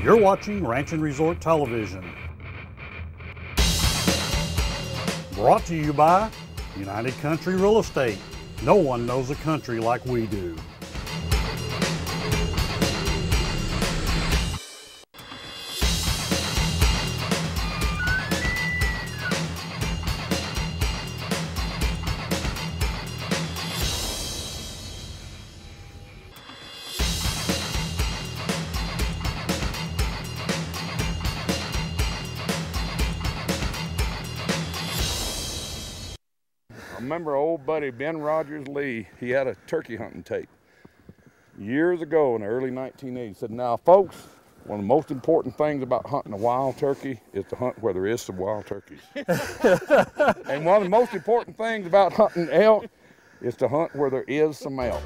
You're watching Ranch and Resort Television. Brought to you by United Country Real Estate. No one knows a country like we do. I remember old buddy Ben Rogers Lee, he had a turkey hunting tape years ago in the early 1980s. He said, now folks, one of the most important things about hunting a wild turkey is to hunt where there is some wild turkeys. And one of the most important things about hunting elk is to hunt where there is some elk.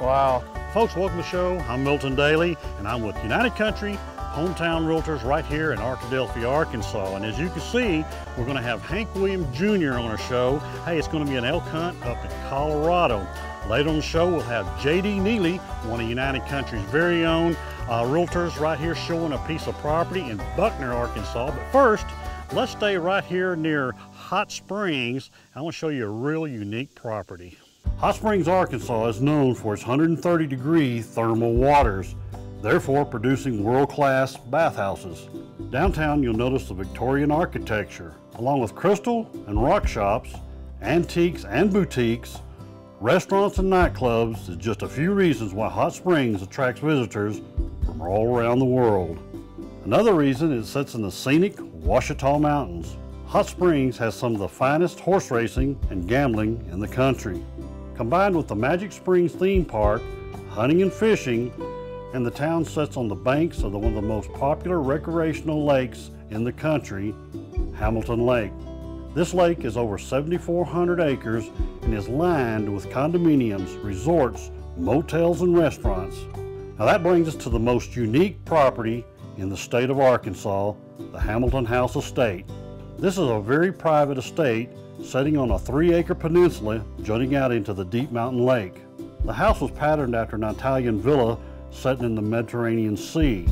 Wow. Folks, welcome to the show. I'm Milton Daly, and I'm with United Country Hometown Realtors right here in Arkadelphia, Arkansas. And as you can see, we're going to have Hank Williams Jr. on our show. Hey, it's going to be an elk hunt up in Colorado. Later on the show, we'll have J.D. Neely, one of United Country's very own realtors right here showing a piece of property in Buckner, Arkansas. But first, let's stay right here near Hot Springs. I want to show you a real unique property. Hot Springs, Arkansas is known for its 130-degree thermal waters, therefore producing world-class bathhouses. Downtown, you'll notice the Victorian architecture, along with crystal and rock shops, antiques and boutiques, restaurants and nightclubs is just a few reasons why Hot Springs attracts visitors from all around the world. Another reason is it sits in the scenic Ouachita Mountains. Hot Springs has some of the finest horse racing and gambling in the country. Combined with the Magic Springs theme park, hunting and fishing, and the town sits on the banks of one of the most popular recreational lakes in the country, Hamilton Lake. This lake is over 7,400 acres and is lined with condominiums, resorts, motels, and restaurants. Now that brings us to the most unique property in the state of Arkansas, the Hamilton House Estate. This is a very private estate sitting on a 3-acre peninsula jutting out into the deep mountain lake. The house was patterned after an Italian villa setting in the Mediterranean Sea.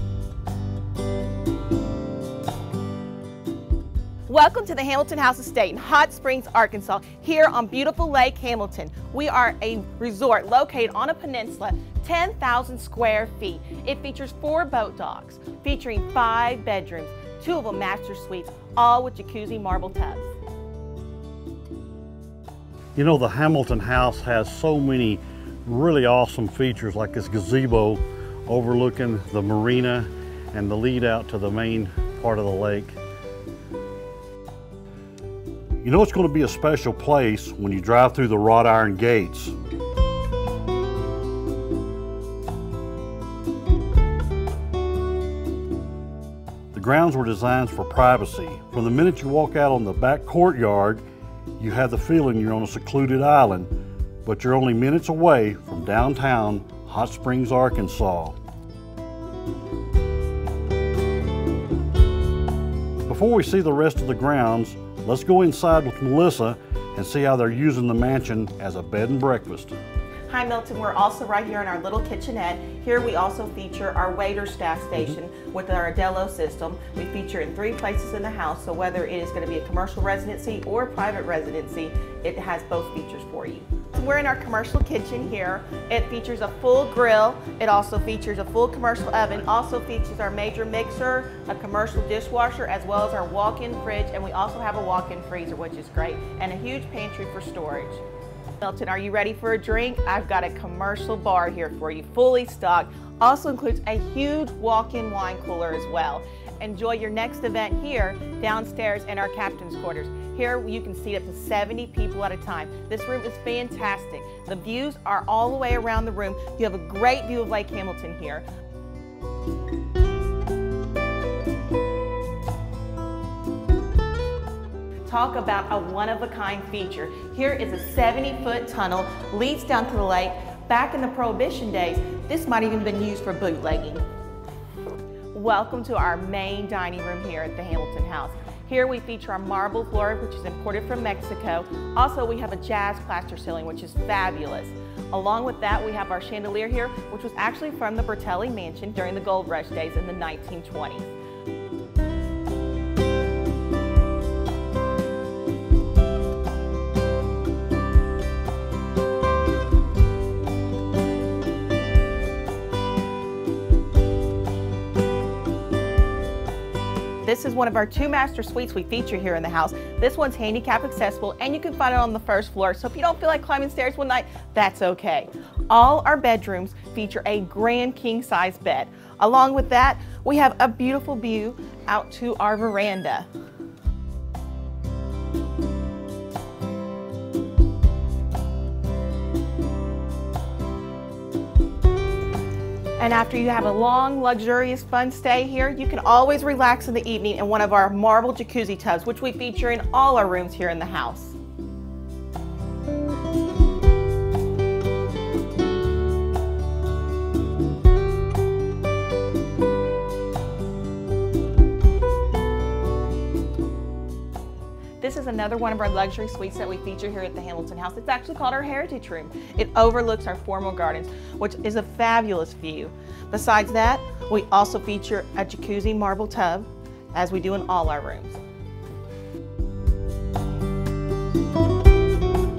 Welcome to the Hamilton House Estate in Hot Springs, Arkansas, here on beautiful Lake Hamilton. We are a resort located on a peninsula, 10,000 square feet. It features 4 boat docks, featuring 5 bedrooms, 2 of them master suites, all with jacuzzi marble tubs. You know, the Hamilton House has so many really awesome features, like this gazebo overlooking the marina and the lead out to the main part of the lake. You know it's going to be a special place when you drive through the wrought iron gates. The grounds were designed for privacy. From the minute you walk out on the back courtyard, you have the feeling you're on a secluded island, but you're only minutes away from downtown Hot Springs, Arkansas. Before we see the rest of the grounds, let's go inside with Melissa and see how they're using the mansion as a bed and breakfast. Hi Milton, we're also right here in our little kitchenette. Here we also feature our waiter staff station with our Adello system. We feature in 3 places in the house, so whether it is going to be a commercial residency or a private residency, it has both features for you. We're in our commercial kitchen here. It features a full grill. It also features a full commercial oven. Also features our major mixer, a commercial dishwasher, as well as our walk-in fridge, and we also have a walk-in freezer, which is great, and a huge pantry for storage. Milton, are you ready for a drink? I've got a commercial bar here for you, fully stocked. Also includes a huge walk-in wine cooler as well. Enjoy your next event here downstairs in our captain's quarters. Here you can seat up to 70 people at a time. This room is fantastic. The views are all the way around the room. You have a great view of Lake Hamilton here. Talk about a one-of-a-kind feature. Here is a 70-foot tunnel, leads down to the lake. Back in the Prohibition days, this might even been used for bootlegging. Welcome to our main dining room here at the Hamilton House. Here we feature our marble floor, which is imported from Mexico. Also, we have a jazz plaster ceiling, which is fabulous. Along with that, we have our chandelier here, which was actually from the Bertelli Mansion during the Gold Rush days in the 1920s. This is one of our 2 master suites we feature here in the house. This one's handicap accessible and you can find it on the first floor. So if you don't feel like climbing stairs one night, that's okay. All our bedrooms feature a grand king size bed. Along with that, we have a beautiful view out to our veranda. And after you have a long, luxurious, fun stay here, you can always relax in the evening in one of our marble jacuzzi tubs, which we feature in all our rooms here in the house. This is another one of our luxury suites that we feature here at the Hamilton House. It's actually called our Heritage Room. It overlooks our formal gardens, which is a fabulous view. Besides that, we also feature a jacuzzi marble tub, as we do in all our rooms.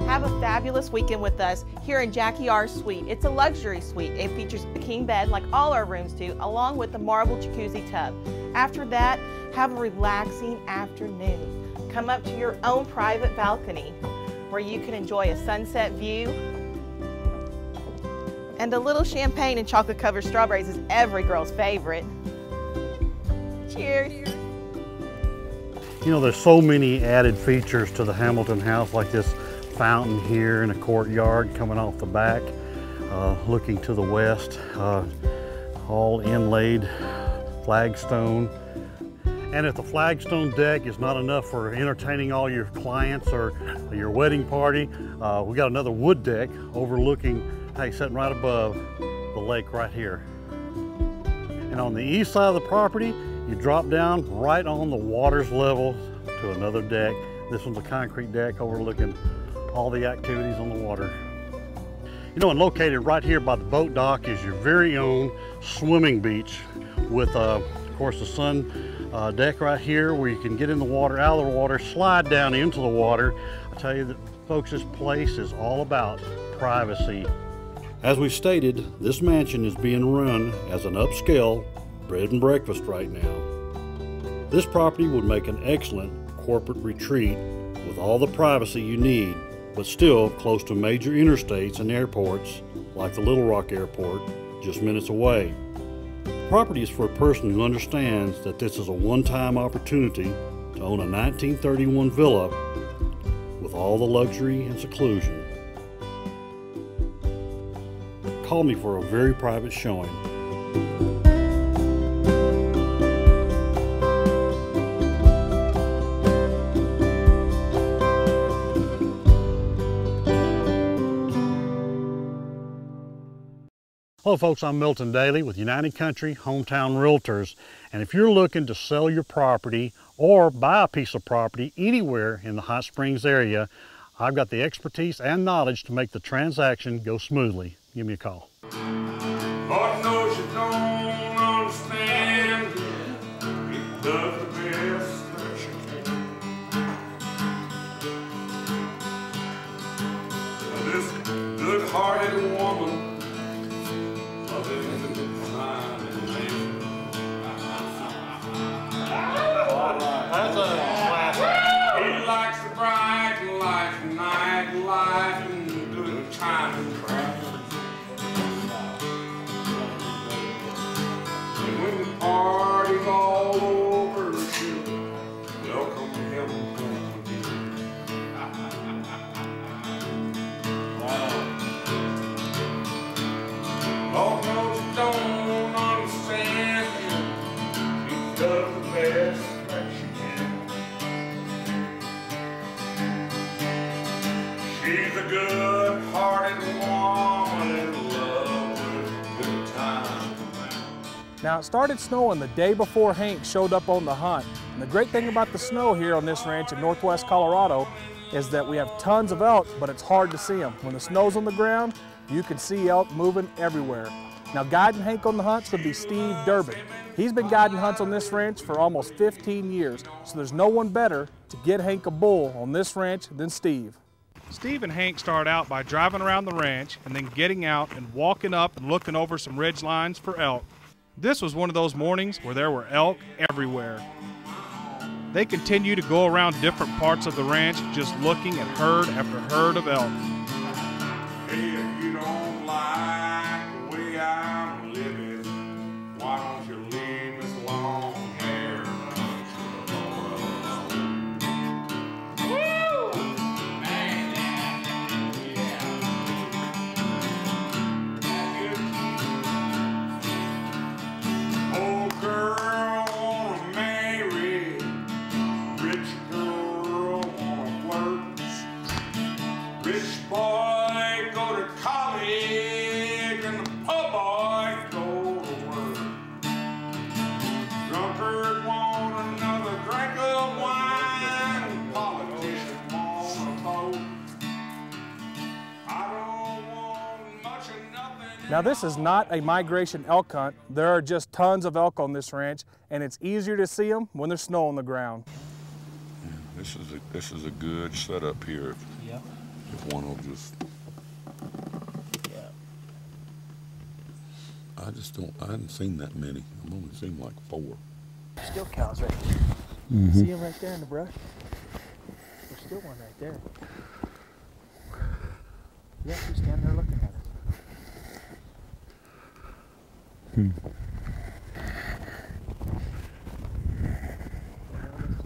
Have a fabulous weekend with us here in Jackie R's suite. It's a luxury suite. It features a king bed like all our rooms do, along with the marble jacuzzi tub. After that, have a relaxing afternoon. Come up to your own private balcony where you can enjoy a sunset view. And a little champagne and chocolate covered strawberries is every girl's favorite. Cheers. You know, there's so many added features to the Hamilton House, like this fountain here in a courtyard coming off the back, looking to the west, all inlaid flagstone. And if the flagstone deck is not enough for entertaining all your clients or your wedding party, we got another wood deck overlooking, hey, sitting right above the lake right here. And on the east side of the property, you drop down right on the water's level to another deck. This one's a concrete deck overlooking all the activities on the water. You know, and located right here by the boat dock is your very own swimming beach with, of course, the sun deck right here where you can get in the water, out of the water, slide down into the water. I tell you that, folks, this place is all about privacy. As we stated, this mansion is being run as an upscale bed and breakfast right now. This property would make an excellent corporate retreat with all the privacy you need, but still close to major interstates and airports like the Little Rock Airport just minutes away. The property is for a person who understands that this is a one-time opportunity to own a 1931 villa with all the luxury and seclusion. Call me for a very private showing. Hello folks, I'm Milton Daly with United Country Hometown Realtors, and if you're looking to sell your property or buy a piece of property anywhere in the Hot Springs area, I've got the expertise and knowledge to make the transaction go smoothly. Give me a call. Lord knows you don't understand, it does the best that she can. This good-hearted woman, he likes the bright life, night life, and good time and cry. And when the party's all over, she'll welcome him home again. Lord knows you don't understand him. She does the best that she can. She's a good-hearted woman in love with good times. Now, it started snowing the day before Hank showed up on the hunt, And the great thing about the snow here on this ranch in northwest Colorado is that we have tons of elk, but it's hard to see them. When the snow's on the ground, you can see elk moving everywhere. Now, guiding Hank on the hunts would be Steve Durbin. He's been guiding hunts on this ranch for almost 15 years, so there's no one better to get Hank a bull on this ranch than Steve. Steve and Hank start out by driving around the ranch and then getting out and walking up and looking over some ridge lines for elk. This was one of those mornings where there were elk everywhere. They continue to go around different parts of the ranch just looking at herd after herd of elk. Hey, if you don't like the way I'm living, why don't you leave this long hair? Woo! Man, yeah. Old girl wanna marry, rich girl wanna flirt, rich boy go to college and the poor boy go to work. Drunkard want another drink of wine, politician want a vote. I don't want much of nothing. Now, this is not a migration elk hunt. There are just tons of elk on this ranch, and it's easier to see them when there's snow on the ground. This is a good setup here. Yeah. If one will just. Yeah. I hadn't seen that many. I've only seen like 4. Still cows right there. See them right there in the brush? There's still one right there. Yeah, she's standing there looking at us.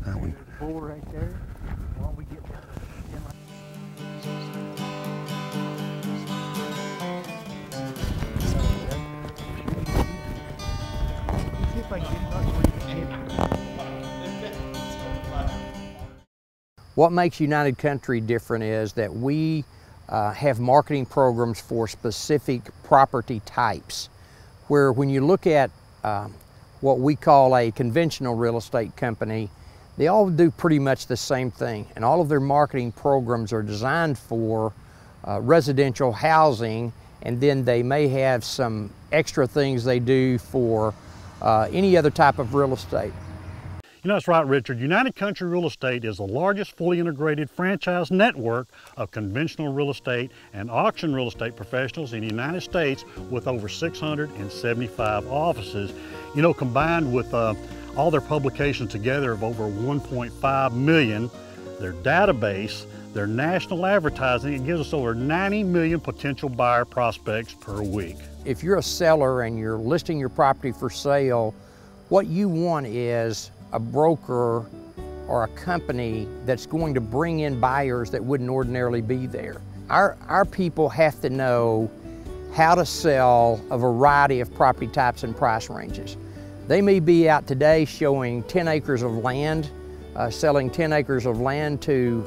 That one. There's a bull right there. Why don't we get down? See if I can get it up where you can hit it. What makes United Country different is that we have marketing programs for specific property types, where when you look at what we call a conventional real estate company, they all do pretty much the same thing, and all of their marketing programs are designed for residential housing, and then they may have some extra things they do for any other type of real estate. You know, that's right, Richard. United Country Real Estate is the largest fully integrated franchise network of conventional real estate and auction real estate professionals in the United States, with over 675 offices. You know, combined with all their publications together of over 1.5 million, their database, their national advertising, it gives us over 90 million potential buyer prospects per week. If you're a seller and you're listing your property for sale, what you want is a broker or a company that's going to bring in buyers that wouldn't ordinarily be there. Our people have to know how to sell a variety of property types and price ranges. They may be out today showing 10 acres of land, selling 10 acres of land to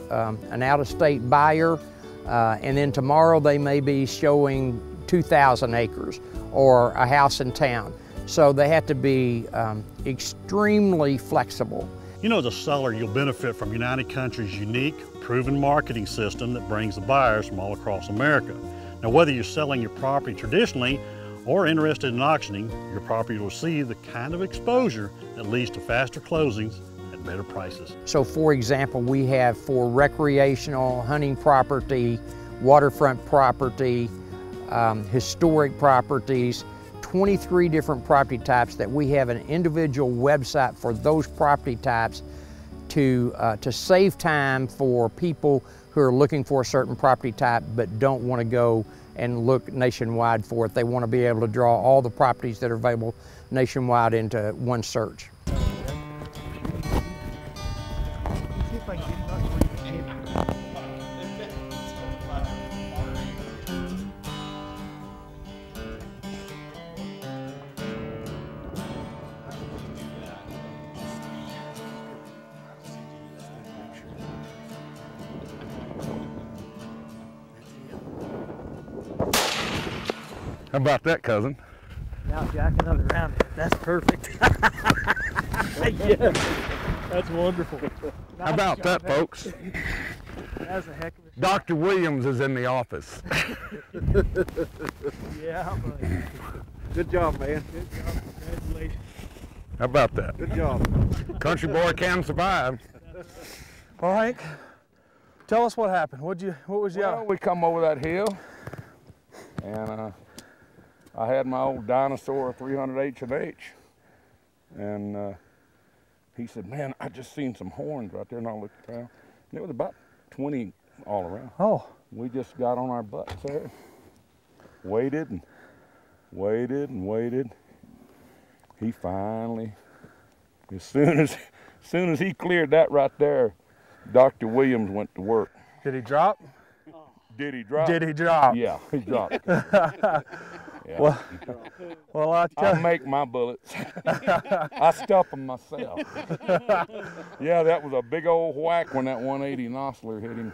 an out-of-state buyer, and then tomorrow they may be showing 2,000 acres or a house in town. So they have to be extremely flexible. You know, as a seller, you'll benefit from United Country's unique, proven marketing system that brings the buyers from all across America. Now, whether you're selling your property traditionally or interested in auctioning, your property will receive the kind of exposure that leads to faster closings at better prices. So for example, we have for recreational hunting property, waterfront property, historic properties, 23 different property types that we have an individual website for those property types to save time for people who are looking for a certain property type but don't want to go and look nationwide for it. They want to be able to draw all the properties that are available nationwide into one search. How about that, cousin? Now jack another round. That's perfect. Yes. That's wonderful. How about that, folks? That's a heck of a shot. Dr. Williams is in the office. Yeah, buddy. Good job, man. Good job. Congratulations. How about that? Good job. Country boy can survive. Well, Hank, tell us what happened. What was you? Well, we come over that hill, and I had my old dinosaur 300 H&H, and he said, "Man, I just seen some horns right there," and I looked around. And it was about 20 all around. Oh. We just got on our butts there, waited and waited and waited. He finally, as soon as he cleared that right there, Dr. Williams went to work. Did he drop? Did he drop? Did he drop? Yeah, he dropped. Well, I make my bullets. I stuff them myself. Yeah, that was a big old whack when that 180 Nosler hit him.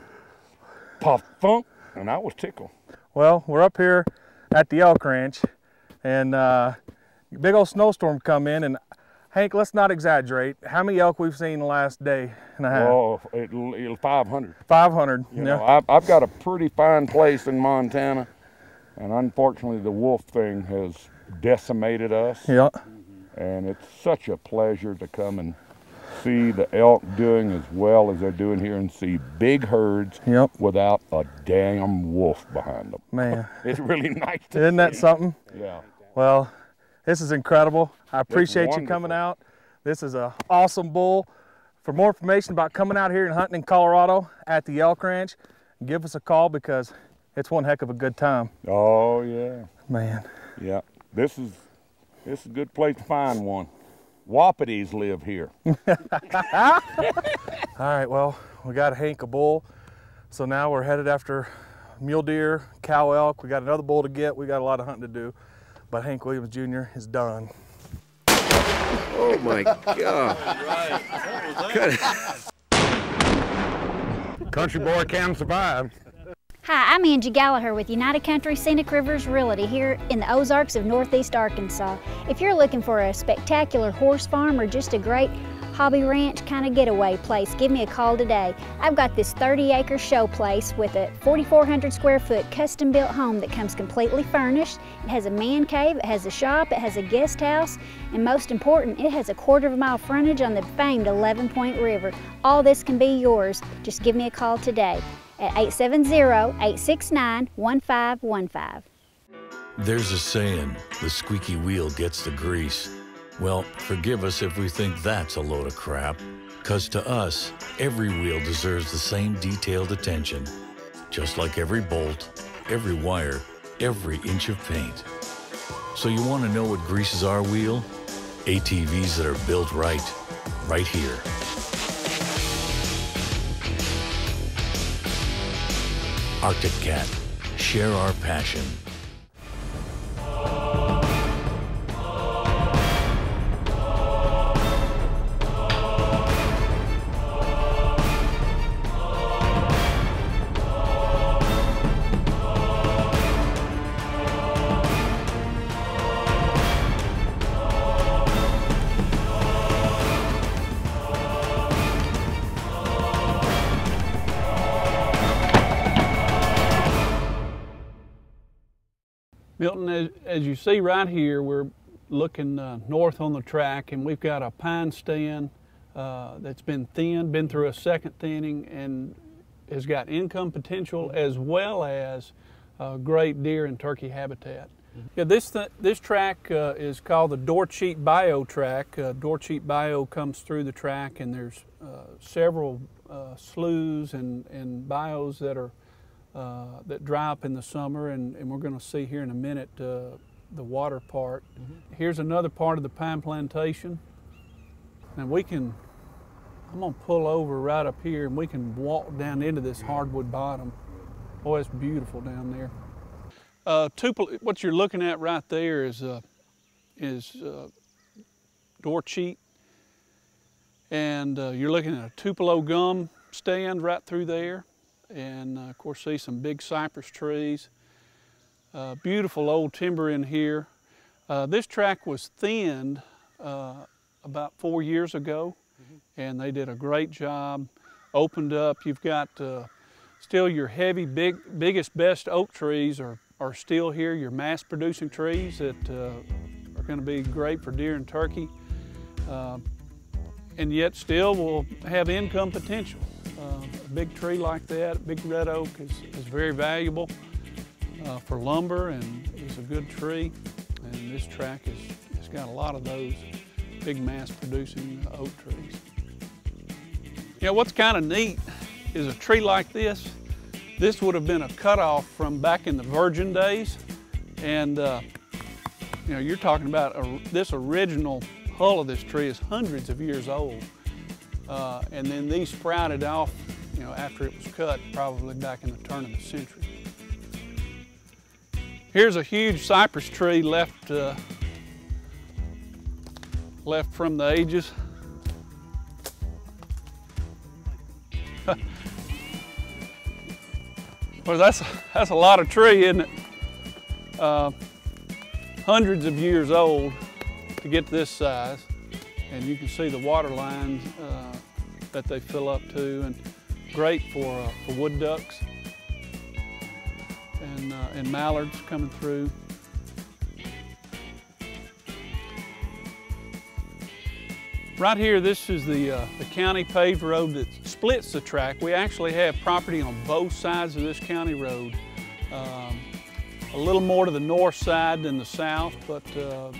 Puff, thump, and I was tickled. Well, we're up here at the elk ranch, and big old snowstorm come in, and Hank, let's not exaggerate. How many elk we've seen the last day and a half? Oh, it'll 500. 500. You know, I've got a pretty fine place in Montana, and unfortunately the wolf thing has decimated us. Yeah. And it's such a pleasure to come and see the elk doing as well as they're doing here and see big herds without a damn wolf behind them. Man. It's really nice to Isn't that something? Yeah. Well, this is incredible. I appreciate you coming out. This is an awesome bull. For more information about coming out here and hunting in Colorado at the elk ranch, give us a call because it's one heck of a good time. Oh yeah. Man. Yeah. This is a good place to find one. Wapities live here. All right, well, we got Hank a bull. So now we're headed after mule deer, cow elk. We got another bull to get. We got a lot of hunting to do. But Hank Williams Jr. is done. Oh my God. Country boy can survive. Hi, I'm Angie Gallagher with United Country Scenic Rivers Realty here in the Ozarks of Northeast Arkansas. If you're looking for a spectacular horse farm or just a great hobby ranch kind of getaway place, give me a call today. I've got this 30-acre show place with a 4,400 square foot custom built home that comes completely furnished. It has a man cave, it has a shop, it has a guest house, and most important, it has a 1/4 mile frontage on the famed 11-Point River. All this can be yours. Just give me a call today at 870-869-1515. There's a saying, the squeaky wheel gets the grease. Well, forgive us if we think that's a load of crap, 'cause to us, every wheel deserves the same detailed attention. Just like every bolt, every wire, every inch of paint. So you want to know what greases our wheel? ATVs that are built right here. Arctic Cat, share our passion. Milton, as you see right here, we're looking north on the track, and we've got a pine stand that's been thinned, been through a second thinning, and has got income potential as well as great deer and turkey habitat. Yeah, this track is called the Dorcheat Bayou track. Dorcheat Bayou comes through the track, and there's several sloughs and bayous that are that dry up in the summer, and we're going to see here in a minute the water part. Here's another part of the pine plantation. And I'm going to pull over right up here, and we can walk down into this hardwood bottom. Boy, it's beautiful down there. What you're looking at right there is Dorcheat, and you're looking at a Tupelo gum stand right through there. And of course see some big cypress trees. Beautiful old timber in here. This track was thinned about 4 years ago, and they did a great job. Opened up, you've got still your heavy, biggest, best oak trees are still here, your mass-producing trees that are going to be great for deer and turkey, and yet still will have income potential. A big tree like that, a big red oak, is very valuable for lumber and is a good tree. And this tract has got a lot of those big mass-producing oak trees. You know, what's kind of neat is a tree like this. This would have been a cutoff from back in the virgin days. And you know, you're talking about this original hull of this tree is hundreds of years old. And then these sprouted off, you know, after it was cut, probably back in the turn of the century. Here's a huge cypress tree left from the ages. Well, that's a lot of tree, isn't it? Hundreds of years old to get this size. And you can see the water lines that they fill up to, and great for wood ducks and mallards coming through. Right here, this is the county paved road that splits the tract. We actually have property on both sides of this county road. A little more to the north side than the south, but the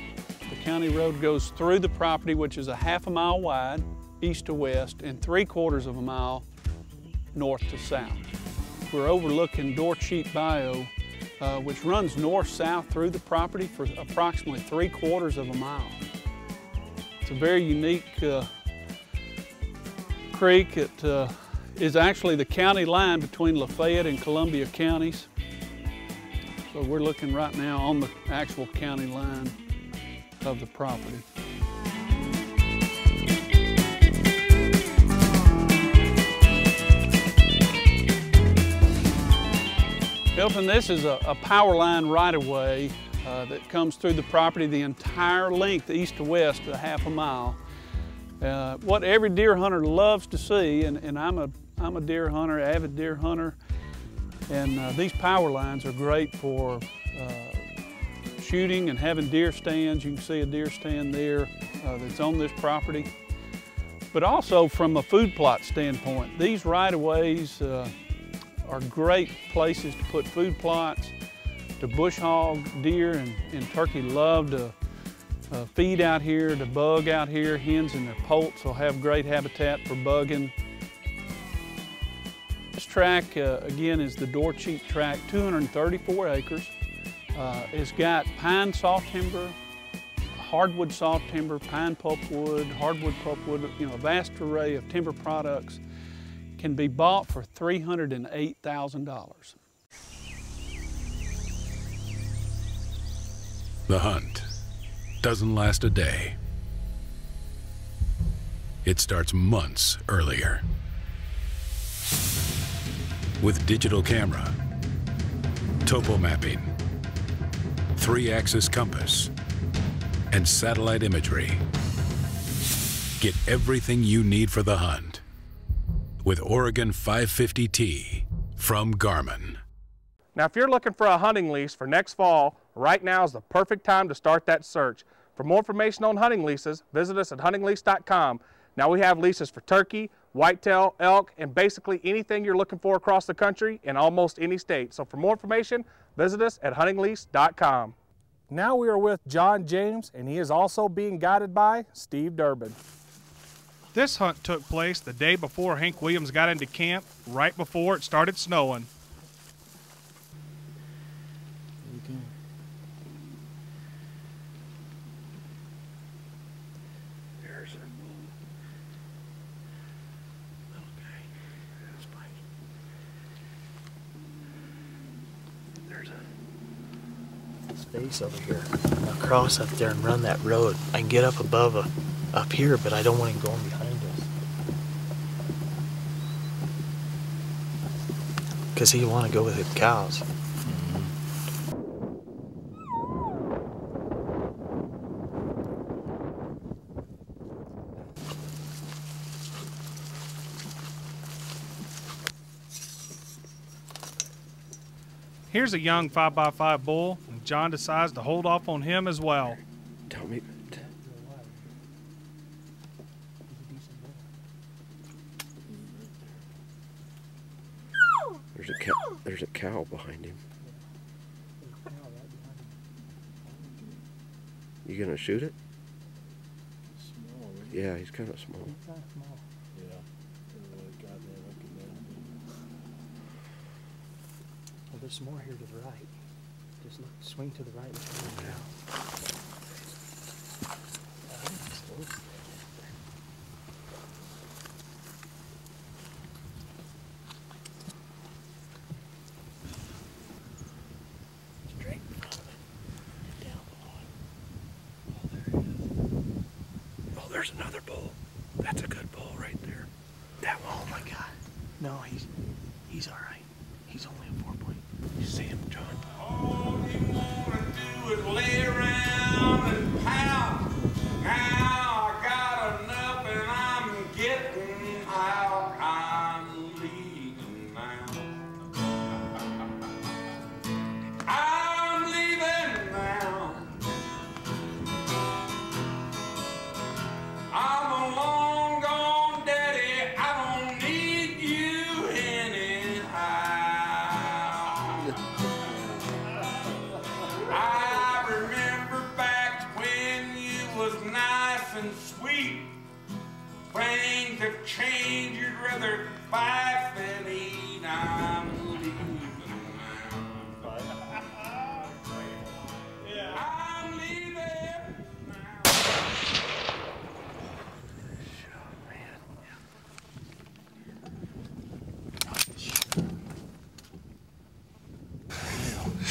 county road goes through the property, which is a ½ mile wide, east to west, and 3/4 of a mile north to south. We're overlooking Dorcheap Bayou, which runs north-south through the property for approximately 3/4 of a mile. It's a very unique creek. It is actually the county line between Lafayette and Columbia counties. So we're looking right now on the actual county line of the property. Hilton, this is a power line right-of-way that comes through the property the entire length, east to west, a ½ mile. What every deer hunter loves to see, and I'm a deer hunter, avid deer hunter, and these power lines are great for shooting and having deer stands. You can see a deer stand there that's on this property. But also from a food plot standpoint, these right-of-ways are great places to put food plots, to bush hog. Deer and turkey love to feed out here, to bug out here. Hens and their poults will have great habitat for bugging. This tract, again, is the Dorcheap tract, 234 acres. It's got pine sawtimber, hardwood sawtimber, pine pulpwood, hardwood pulpwood, you know, a vast array of timber products. Can be bought for $308,000. The hunt doesn't last a day. It starts months earlier. With digital camera, topo mapping, 3-axis compass, and satellite imagery. Get everything you need for the hunt with Oregon 550T from Garmin. Now, if you're looking for a hunting lease for next fall, right now is the perfect time to start that search. For more information on hunting leases, visit us at huntinglease.com. Now, we have leases for turkey, whitetail, elk, and basically anything you're looking for across the country in almost any state. So for more information, visit us at huntinglease.com. Now we are with John James, and he is also being guided by Steve Durbin. This hunt took place the day before Hank Williams got into camp, right before it started snowing. There's a little guy. There's a space over here. I'll cross up there and run that road. I can get up above up here, but I don't want him going behind us. Because he want to go with the cows. Here's a young 5x5 bull, and John decides to hold off on him as well. Tell me. There's a cow behind him. You gonna shoot it? Small, right? Yeah, he's kind of small. He's kind of small. Yeah. Well, there's some more here to the right. Just look, swing to the right. Look for the cow. Straight in front of it. Down below it. Oh, there he is. Oh, there's another bull. That's a good bull right there. That one. Oh my God. No, he's all right. He's only a 4-point. You see him, John? All you wanna do is lay around and pout. Now I got enough and I'm getting out. I'm leaving now. I'm leaving now. I'm a long gone daddy. I don't need you anyhow. I remember back when you was nice and sweet. Things have changed, you'd rather fight than eat. I'm leaving now. I'm leaving now.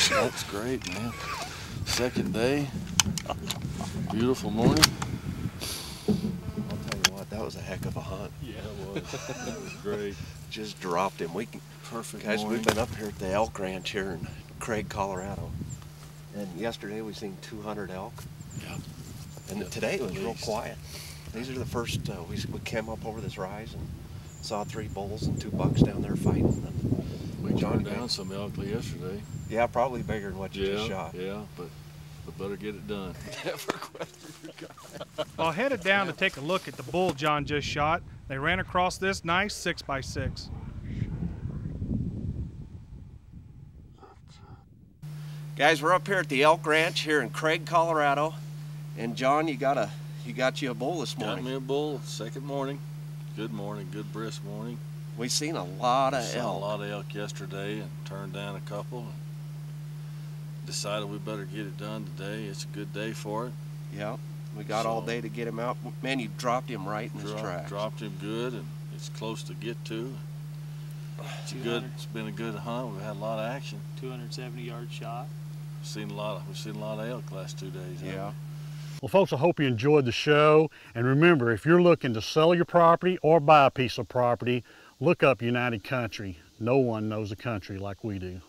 That's great, man. Second day. Beautiful morning. I'll tell you what, that was a heck of a hunt. Yeah, it was. That was great. Just dropped him. Perfect Guys, morning. we've been up here at the elk ranch here in Craig, Colorado. And yesterday we seen 200 elk. Yeah. And Yeah, today it was at real least. quiet. These are the first, we came up over this rise and saw 3 bulls and 2 bucks down there fighting. And We Johnny turned down some elk yesterday. yeah, probably bigger than what you Yeah, just shot. yeah, but we better get it done. While headed down to take a look at the bull John just shot, they ran across this nice 6x6. Guys, we're up here at the elk ranch here in Craig, Colorado. And John, you got you a bull this Got morning. me a bull, second morning. Good morning, good brisk morning. We seen a lot of Saw elk. a lot of elk yesterday and turned down a couple. And decided we better get it done today. It's a good day for it. Yeah, we got all So- day to get him out. Man, you dropped him right in his tracks. Dropped him good, and it's close to get to. It's It's been a good hunt. We've had a lot of action. 270-yard shot. We've seen a lot of elk last 2 days. haven't Yeah. we? Well, folks, I hope you enjoyed the show. And remember, if you're looking to sell your property or buy a piece of property, look up United Country. No one knows the country like we do.